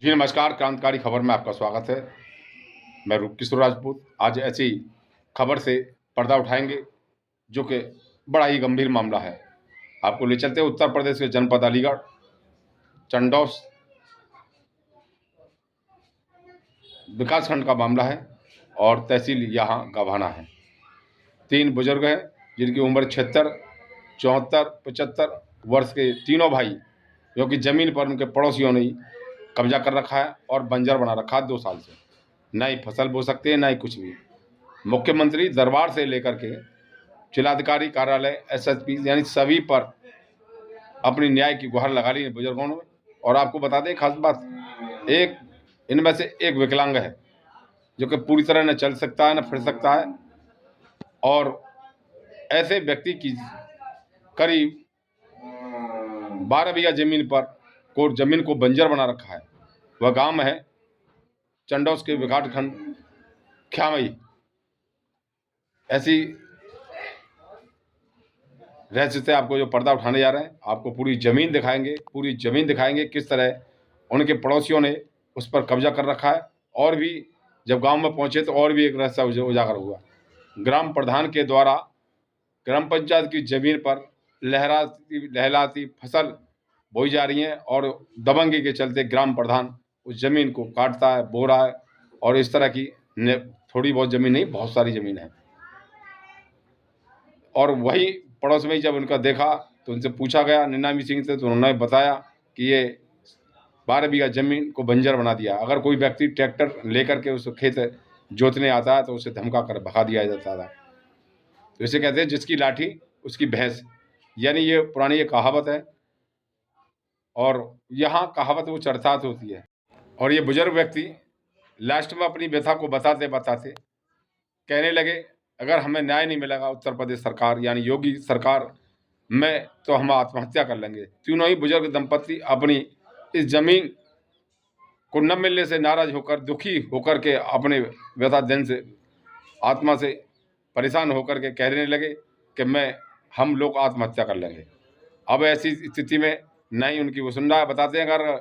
जी नमस्कार, क्रांतिकारी खबर में आपका स्वागत है। मैं रूपकिशोर राजपूत। आज ऐसी खबर से पर्दा उठाएंगे जो कि बड़ा ही गंभीर मामला है। आपको ले चलते हैं उत्तर प्रदेश के जनपद अलीगढ़ चंडौस विकासखंड का मामला है और तहसील यहाँ गभाना है। 3 बुजुर्ग हैं जिनकी उम्र 76, 74, 75 वर्ष के तीनों भाई, जो कि जमीन पर उनके पड़ोसियों ने कब्जा कर रखा है और बंजर बना रखा है 2 साल से। ना ही फसल बो सकते हैं, ना ही कुछ भी। मुख्यमंत्री दरबार से लेकर के जिलाधिकारी कार्यालय, एसएसपी यानी सभी पर अपनी न्याय की गुहार लगा ली बुजुर्गों ने। और आपको बता दें खास बात, एक इनमें से एक विकलांग है जो कि पूरी तरह न चल सकता है न फिर सकता है। और ऐसे व्यक्ति की करीब 12 बीघा जमीन पर जमीन को बंजर बना रखा है। वह गांव है चंडौस के विकासखंड ख्यामई। ऐसी रहस्य से आपको जो पर्दा उठाने जा रहे हैं, आपको पूरी ज़मीन दिखाएंगे किस तरह उनके पड़ोसियों ने उस पर कब्जा कर रखा है। और भी जब गांव में पहुंचे तो और भी एक रहस्य उजागर हुआ। ग्राम प्रधान के द्वारा ग्राम पंचायत की ज़मीन पर लहलाती फसल बोई जा रही हैं और दबंगी के चलते ग्राम प्रधान उस ज़मीन को काटता है, बो रहा है। और इस तरह की थोड़ी बहुत ज़मीन नहीं, बहुत सारी ज़मीन है। और वही पड़ोस में जब उनका देखा तो उनसे पूछा गया निन्नामी सिंह से, तो उन्होंने बताया कि ये 12 बीघा ज़मीन को बंजर बना दिया। अगर कोई व्यक्ति ट्रैक्टर लेकर के उस खेत जोतने आता है तो उसे धमका कर भगा दिया जाता था। तो इसे कहते हैं जिसकी लाठी उसकी भैंस, यानी ये पुरानी एक कहावत है और यहाँ कहावत वो चर्चात होती है। और ये बुजुर्ग व्यक्ति लास्ट में अपनी व्यथा को बताते बताते कहने लगे, अगर हमें न्याय नहीं मिलेगा उत्तर प्रदेश सरकार यानी योगी सरकार में, तो हम आत्महत्या कर लेंगे। तीनों ही बुजुर्ग दंपत्ति अपनी इस जमीन को न मिलने से नाराज होकर, दुखी होकर के, अपने व्यथा दिन से आत्मा से परेशान होकर के कहने लगे कि हम लोग आत्महत्या कर लेंगे। अब ऐसी स्थिति में नहीं उनकी वो सुन रहा है। बताते हैं अगर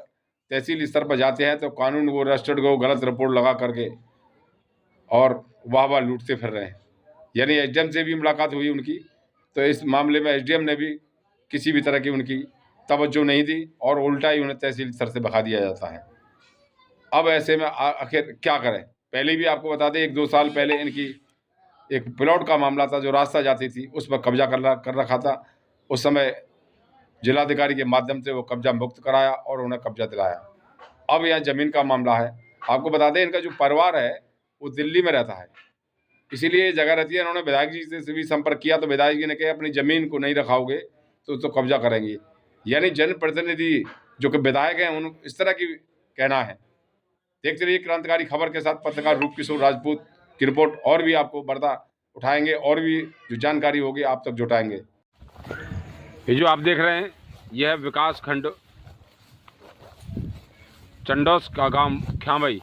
तहसील स्तर पर जाते हैं तो कानून वो रजिस्टर्ड को गलत रिपोर्ट लगा करके और वाह लूटते फिर रहे हैं। यानी एसडीएम से भी मुलाकात हुई उनकी, तो इस मामले में एसडीएम ने भी किसी भी तरह की उनकी तवज्जो नहीं दी और उल्टा ही उन्हें तहसील स्तर से भगा दिया जाता है। अब ऐसे में आखिर क्या करें। पहले भी आपको बता दें 1-2 साल पहले इनकी एक प्लॉट का मामला था, जो रास्ता जाती थी उस पर कब्जा कर रखा था। उस समय जिलाधिकारी के माध्यम से वो कब्जा मुक्त कराया और उन्हें कब्जा दिलाया। अब यहाँ ज़मीन का मामला है। आपको बता दें इनका जो परिवार है वो दिल्ली में रहता है, इसीलिए जगह रहती है। इन्होंने विधायक जी से भी संपर्क किया तो विधायक जी ने कहा अपनी ज़मीन को नहीं रखाओगे तो कब्जा करेंगे। यानी जनप्रतिनिधि जो कि विधायक हैं उन इस तरह की कहना है। देखते रहिए क्रांतिकारी खबर के साथ पत्रकार रूपकिशोर राजपूत की रिपोर्ट। और भी आपको पर्दा उठाएंगे और भी जो जानकारी होगी आप तक जुटाएंगे। ये जो आप देख रहे हैं यह विकास खंड चंडौस का गांव ख्यामई,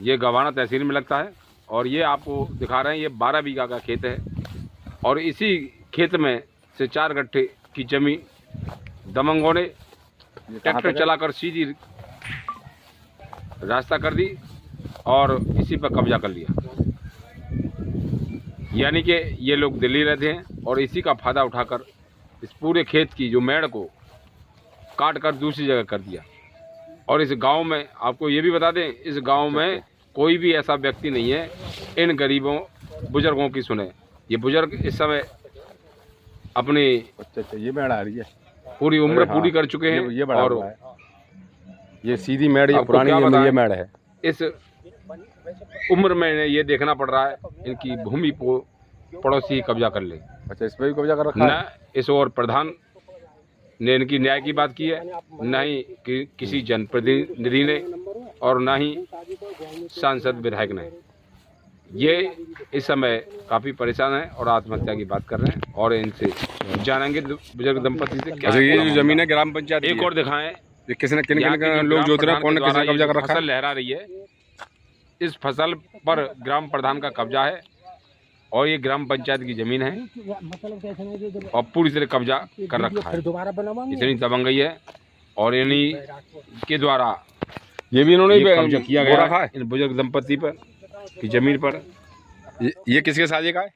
ये गवाना तहसील में लगता है। और ये आपको दिखा रहे हैं ये 12 बीघा का खेत है और इसी खेत में से 4 गट्ठे की जमीन दबंगों ने ट्रैक्टर चलाकर सीधी रास्ता कर दी और इसी पर कब्जा कर लिया। यानी कि ये लोग दिल्ली रहते हैं और इसी का फ़ायदा उठाकर इस पूरे खेत की जो मेड़ को काट कर दूसरी जगह कर दिया। और इस गांव में आपको ये भी बता दें, इस गांव में कोई भी ऐसा व्यक्ति नहीं है इन गरीबों बुजुर्गों की सुने। ये बुजुर्ग इस समय अपनी ये मेड़ आ रही है, पूरी उम्र पूरी कर चुके हैं। ये और ये सीधी मेड़, ये पुरानी ये मेड़ है। इस उम्र में ये देखना पड़ रहा है इनकी भूमि को पड़ोसी कब्जा कर ले। अच्छा, इस पर भी कब्जा कर रखा है। न इस और प्रधान ने इनकी न्याय की बात की है, न ही किसी जनप्रतिनिधि ने और न ही सांसद विधायक ने। ये इस समय काफ़ी परेशान है और आत्महत्या की बात कर रहे हैं। और इनसे जानेंगे बुजुर्ग दंपति से क्या। ये जो जमीन है ग्राम पंचायत, एक और दिखाएं किसी किन लोग जोत रहे हैं, कौन किसने कब्जा कर रखा है। फसल लहरा रही है, इस फसल पर ग्राम प्रधान का कब्जा है और ये ग्राम पंचायत की जमीन है और पूरी तरह कब्जा कर रखा है। इतनी दबंगई है और इन्हीं के द्वारा ये भी इन्होंने ये कब्जा किया गया रखा है इन बुजुर्ग दंपति पर की जमीन पर। ये किसके साझे का है?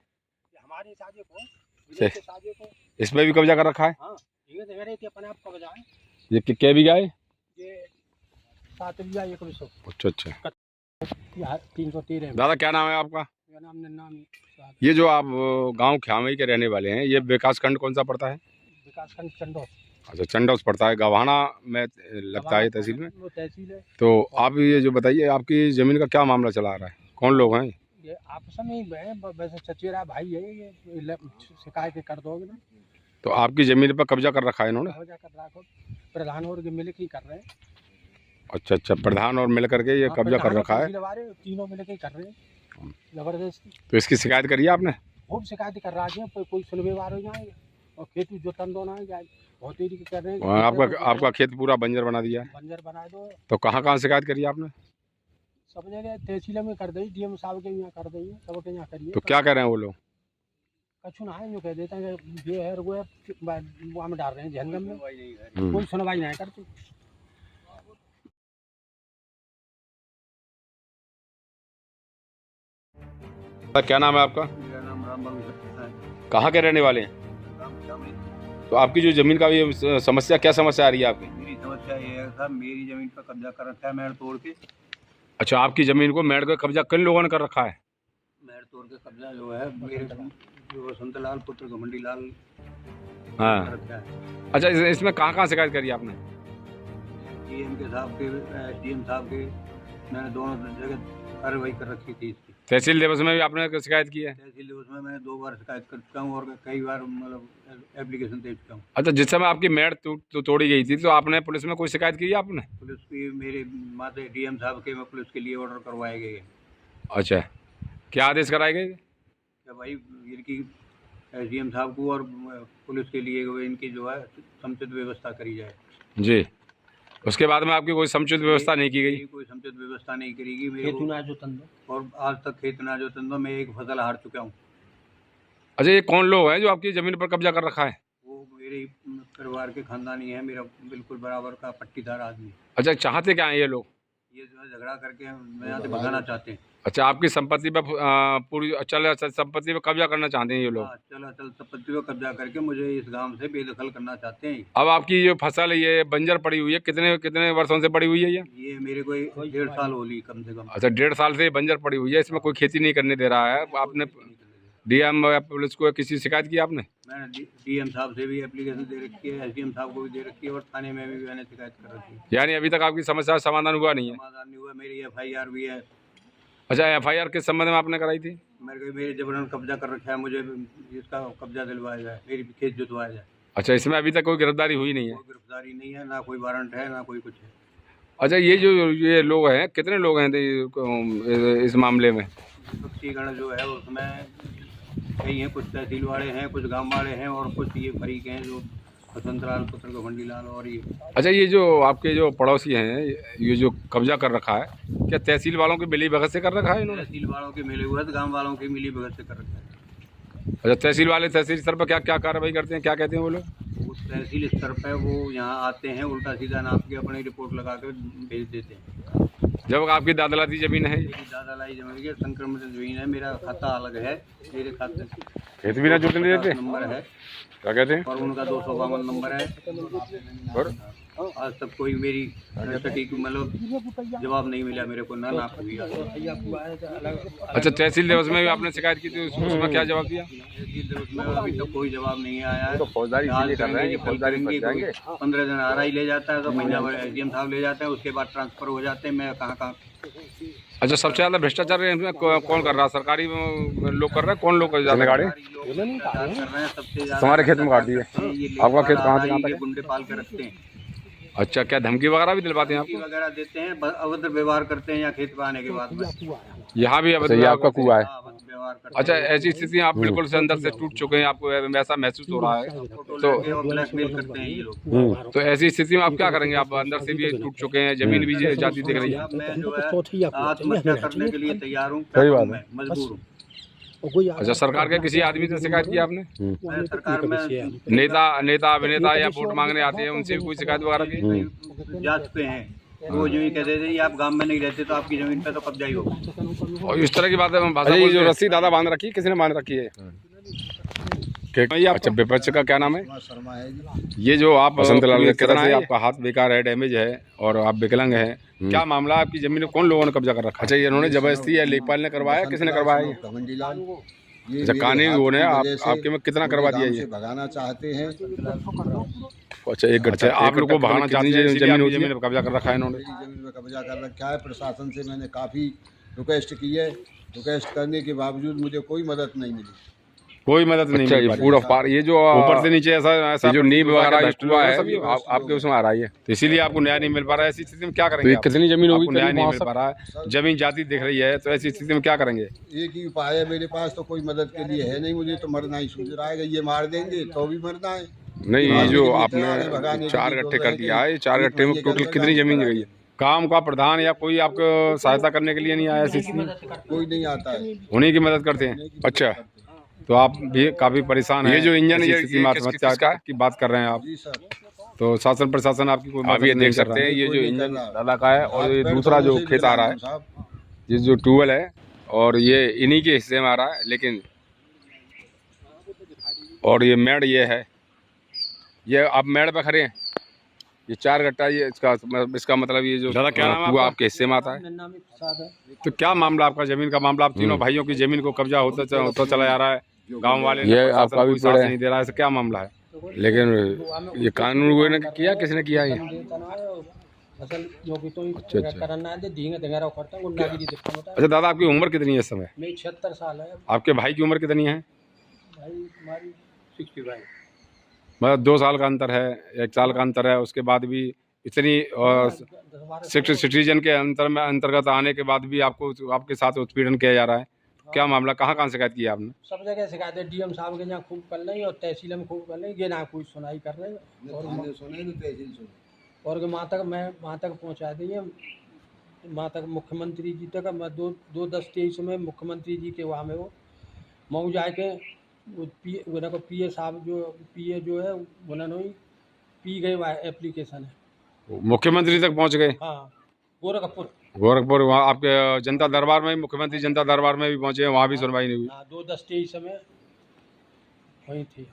हमारे साझे को, से- विदेश के साझे को। इसमें भी कब्जा कर रखा है। हाँ, ये तो मेरे थे अपने आप कब्जा है। ये क्या बीघा है? ये 7 बीघा 100। अच्छा अच्छा। यार 313 दादा क्या नाम है आपका? मेरा नाम नाम ये जो आप गांव ख्यामई के रहने वाले हैं, ये विकास खंड कौन सा पड़ता है? विकासखंड चंडोस। अच्छा, चंडौस पड़ता है, गवाना में लगता है तहसील में। वो तहसील है। तो आप ये जो बताइए, आपकी ज़मीन का क्या मामला चला आ रहा है? कौन लोग हैं? ये आपस में ही है, वैसे चचेरा भाई है ये, शिकायत कर दोगे ना। तो आपकी ज़मीन पर कब्जा कर रखा है इन्होंने? कब्जा कर रखो, प्रधान और मिल के ही कर रहे हैं। अच्छा अच्छा, प्रधान और मिल करके ये हाँ, कब्जा कर प्रधान और रखा है। तहसील वाले तीनों मिल के ही कर रहे हैं जबरदस्ती। तो इसकी शिकायत करी आपने? खूब शिकायत कर रहा है, कोई सुनवेवार हो जाए और खेत जोतन दो ना जाए, बहुत देरी कर रहे हैं। वहाँ आपका खेत पूरा बंजर बना दिया है। बंजर बना दो। तो कहाँ कहाँ शिकायत करी आपने? सब जगह तहसील में कर दी, डीएम साहब के यहाँ कर दी, सबके यहाँ करिए। तो क्या कह रहे हैं वो लोग? कछु ना है, जो कह देते हैं कि ये है वो है, वहाँ में डाल रहे हैं जहन्नम में। हम्म। कोई सुनवाई नहीं करती। क्या नाम है आपका? मेरा नाम राम है। कहाँ के रहने वाले हैं? तो आपकी जो ज़मीन का ये समस्या, क्या समस्या आ रही है आपकी? मेरी समस्या ये है साहब, मेरी जमीन पर कब्जा कर रखा है मेड़ तोड़ के। अच्छा, आपकी ज़मीन को मेड़ का कब्जा किन लोगों ने कर रखा है? मेड़ तोड़ के कब्जा जो है मेरे जो वसंत लाल पुत्र घमंडी लाल हाँ। कर रखा है। अच्छा, इसमें कहाँ कहाँ शिकायत करी आपने? डीएम के साहब के, डीएम साहब के, मैंने दोनों जगह कार्रवाई कर रखी थी इसकी। तहसील दिवस में भी आपने शिकायत की है? तहसील दिवस में मैंने 2 बार शिकायत कर चुका हूँ और कई बार मतलब एप्लीकेशन दे चुका हूँ। अच्छा, जिस समय आपकी मेड़ तोड़ी गई थी, तो आपने पुलिस में कोई शिकायत की है आपने? पुलिस की मेरे माते डीएम साहब के में पुलिस के लिए ऑर्डर करवाए गए हैं। अच्छा, क्या आदेश कराए गए? कि भाई इनकी डीएम साहब को और पुलिस के लिए इनकी जो है समुचित व्यवस्था करी जाए। जी। उसके बाद में आपकी कोई समुचित व्यवस्था नहीं की गई? कोई समुचित व्यवस्था नहीं करेगी मेरे को, और आज तक खेत ना जो तंदो मैं एक फसल हार चुका हूँ। अच्छा, ये कौन लोग हैं जो आपकी ज़मीन पर कब्जा कर रखा है? वो मेरे परिवार के खानदानी है, मेरा बिल्कुल बराबर का पट्टीदार आदमी। अच्छा, चाहते क्या हैं ये लोग? ये जो है झगड़ा करके मैं यहाँ से भगाना चाहते हैं। अच्छा, आपकी संपत्ति पर पूरी अचल संपत्ति पर कब्जा करना चाहते हैं ये लोग? हाँ, चल संपत्ति को कब्जा करके मुझे इस गांव से बेदखल करना चाहते हैं। अब आपकी जो फसल है ये बंजर पड़ी हुई है, कितने कितने वर्षों से पड़ी हुई है ये? ये मेरे को 1.5 साल हो ली कम से कम। अच्छा, 1.5 साल से ये बंजर पड़ी हुई है, इसमें कोई खेती नहीं करने दे रहा है। आपने डीएम या पुलिस को किसी शिकायत की आपने? मैंने डीएम साहब से भी एप्लीकेशन दे रखी है, एसडीएम साहब को भी दे रखी है और थाने में भी मैंने शिकायत कर रखी है। यानी अभी तक आपकी समस्या का समाधान हुआ नहीं है? समाधान नहीं हुआ। मेरी एफआईआर भी है। अच्छा, एफआईआर किस संबंध में आपने कराई थी? मेरे जबरन कब्जा कर रखा है, मुझे इसका कब्जा दिलवाया जाए, मेरी खेत जुतवाया जाए। अच्छा, इसमें अभी तक कोई गिरफ्तारी हुई नहीं है? कोई गिरफ्तारी नहीं है, ना कोई वारंट है, ना कोई कुछ है। अच्छा, ये लोग हैं, कितने लोग हैं इस मामले में? पक्षीगण जो है उसमें कई हैं, कुछ तहसील वाले हैं, कुछ गांव वाले हैं और कुछ ये फरीक हैं जो वसंत लाल पुत्र घमंडी लाल और ये। अच्छा, ये जो आपके जो पड़ोसी हैं, ये जो कब्जा कर रखा है, क्या तहसील वालों की मिली भगत से कर रखा है इन्होंने? तहसील वालों के मिले हुए गांव वालों की मिली भगत से कर रखा है। अच्छा, तहसील वाले तहसील स्तर पर क्या क्या कार्रवाई करते हैं, क्या कहते हैं वो लोग? वो तहसील स्तर पर वो यहाँ आते हैं, उल्टा सीधा नाप के अपनी रिपोर्ट लगा कर भेज देते हैं। जब आपकी दादलाती ज़मीन है? मेरी दादा लाई जमीन की संक्रमित ज़मीन है, मेरा खाता अलग है, मेरे खाते खेत भी ना जोतने देते? नंबर है, क्या कहते हैं? और उनका 252 नंबर है। और आज तक कोई मेरी सटीक मतलब जवाब नहीं मिला मेरे को, ना नाप हुई। अच्छा, तहसील दिवस में भी आपने शिकायत की थी, उसमें क्या जवाब दिया? तहसील दिवस में अभी तक कोई जवाब नहीं आया है। तो फौजदारी इसीलिए कर रहे हैं, फौजदारी फंस जाएंगे। 15 दिन आ रहा ही ले जाता है, तो महीना भर एसडीएम साहब ले जाते हैं, उसके बाद ट्रांसफर हो जाते हैं। मैं कहाँ अच्छा, सबसे ज़्यादा भ्रष्टाचार इसमें कौन कर रहा है? सरकारी लोग कर रहे हैं? कौन लोग कर रहे हैं? गाड़ी कर रहे हैं सबसे ज्यादा। तुम्हारे खेत में काट दिए। आपका खेत कहाँ से कहाँ तक ये है? गुंडे पाल के रखते हैं। अच्छा, क्या धमकी वगैरह भी दिलवाते हैं धमकी आपको? वगैरह देते हैं, अभद्र व्यवहार करते हैं या खेत पे आने के बाद में। यहाँ भी अच्छा, ये आपका कुआ है? हाँ, अभद्र व्यवहार करते अच्छा, ऐसी स्थिति आप बिल्कुल से अंदर से टूट चुके हैं, आपको ऐसा महसूस हो रहा है? हैं, फोटो लेके और ब्लैकमेल करते हैं ये लोग। तो ऐसी स्थिति में आप क्या करेंगे? आप अंदर से भी टूट चुके हैं, जमीन भी जाती दिख रही है। अब मैं जो है आत्महत्या करने के लिए तैयार हूँ, सही बात है। मैं मजबूर हूँ। अच्छा, सरकार के किसी आदमी से शिकायत की आपने? मैं सरकार में नेता अभिनेता या वोट मांगने आते हैं, उनसे भी कोई शिकायत वगैरह की? जा चुके हैं, तो वो जो ही कहते थे, आप गांव में नहीं रहते तो आपकी जमीन पे तो कब्जा ही होगा। और इस तरह की बातें भाषा अच्छा, ये बोलते जो हैं। रस्सी दादा बांध रखी है, किसने बांध रखी है? अच्छा, विपक्ष का क्या नाम है? शर्मा है जी। ये जो आप बसंत लाल पूरी कितना तरह से है? आपका हाथ बेकार है, डैमेज है और आप विकलांग हैं, क्या मामला? आपकी जमीन को कौन लोगों ने कब्जा कर रखा? अच्छा, ये इन्होंने जबरदस्ती या लेखपाल ने करवाया, किसने करवाया? अच्छा, कानूनी वो ने आपके में कितना करवा दिया ये? भगाना चाहते हैं। अच्छा, एक अच्छा, आप लोग को भगाना चाहते हैं, इसलिए जमीन आपकी होती जमीन है? पर कब्जा कर रखा है इन्होंने। मेरी जमीन में कब्जा कर रखा है। प्रशासन से मैंने काफ़ी रिक्वेस्ट की है। रिक्वेस्ट करने के बावजूद मुझे कोई मदद नहीं मिली। कोई मदद नहीं अच्छा, मिल ये पा रही। फूड ऑफ पार, ये जो ऊपर से नीचे ऐसा ये जो नींव वगैरह भ्रष्ट लोग हुआ हैं, है, सभी आपके उसमें आ रहा है ये। तो इसीलिए आपको न्याय नहीं मिल पा रहा है। ऐसी स्थिति में क्या तो करेंगे ये आप? कितनी जमीन होगी आपको न्याय करीब नहीं वहाँ मिल से? पा रहा है, जमीन जाती दिख रही है, तो ऐसी स्थिति में क्या करेंगे? एक ही उपाय है मेरे पास, तो कोई मदद के लिए है नहीं। मुझे तो मरना ही सूझ रहा है। ये मार देंगे तो भी मरना है। नहीं, ये जो भगाने आपने के 4 लिए गट्ठे तो कर रहेंगे। दिया है, ये 4 गट्ठे में ये टोटल कर कितनी जमीन गई है? काम का प्रधान या कोई आपको सहायता करने के लिए नहीं आया ऐसी स्थिति में? कोई नहीं आता है। उन्हीं की मदद करते हैं। अच्छा, तो आप भी काफी परेशान हैं। ये जो इंजन ऐसी ये स्थिति में आत्महत्या किसका है? की बात कर रहे हैं आप, जी सर। तो शासन प्रशासन आपकी कोई आप मदद ये नहीं देख कर सकते रहा हैं, है। ये जो कोई नहीं इंजन कर रहा। दादा का है और ये हाथ पैर दूसरा जो दोनों से खेत आ रहा है, साहब। ये जो ट्यूबवेल है और ये इन्हीं के हिस्से में आ रहा है। लेकिन और ये मेड़ ये है, ये आप मेड़ पे खड़े हैं, ये 4 गट्टा, ये इसका मतलब ये जो दादा, क्या नाम है कुआ आपका? आपके हिस्से में आता है। तो क्या मामला आपका जमीन का मामला? आप तीनों भाइयों की जमीन को कब्जा होता चला जा रहा है, गांव वाले ने ये प्रशासन आपका भी कोई साथ पेड़ है। नहीं दे रहा है, ऐसा क्या मामला है? लेकिन ये कानून वो ने किया, किसने किया ये? अच्छा, अच्छा दादा, आपकी उम्र कितनी है इस समय? मेरी 76 साल है आपके भाई की उम्र कितनी है? भाई, हमारी 65। मतलब 2 साल का अंतर है, 1 साल का अंतर है, उसके बाद भी इतनी 6 सिटीजन के अंतर्गत आने के बाद भी आपको आपके साथ उत्पीड़न किया जा रहा है, क्या मामला? कहाँ शिकायत की है आपने? सब जगह शिकायत है। डीएम साहब के यहाँ खूब कर रही और तहसील में खूब कर रही, ये ना कोई सुनाई कर रही। थाने सुने तो तहसील सुने। और वहाँ तक पहुँचा दी है, वहाँ तक मुख्यमंत्री जी तक। मैं 2/10/23 में मुख्यमंत्री जी के वहाँ में वो मऊ जाके वो पीए साहब जो है उन्होंने पी गए एप्लीकेशन है। मुख्यमंत्री तक पहुंच गए? हाँ, गोरखपुर। गोरखपुर, वहाँ आपके जनता दरबार में, मुख्यमंत्री जनता दरबार में भी पहुंचे हैं, वहाँ भी सुनवाई नहीं हुई? हाँ, 2/10/23 में वही थी।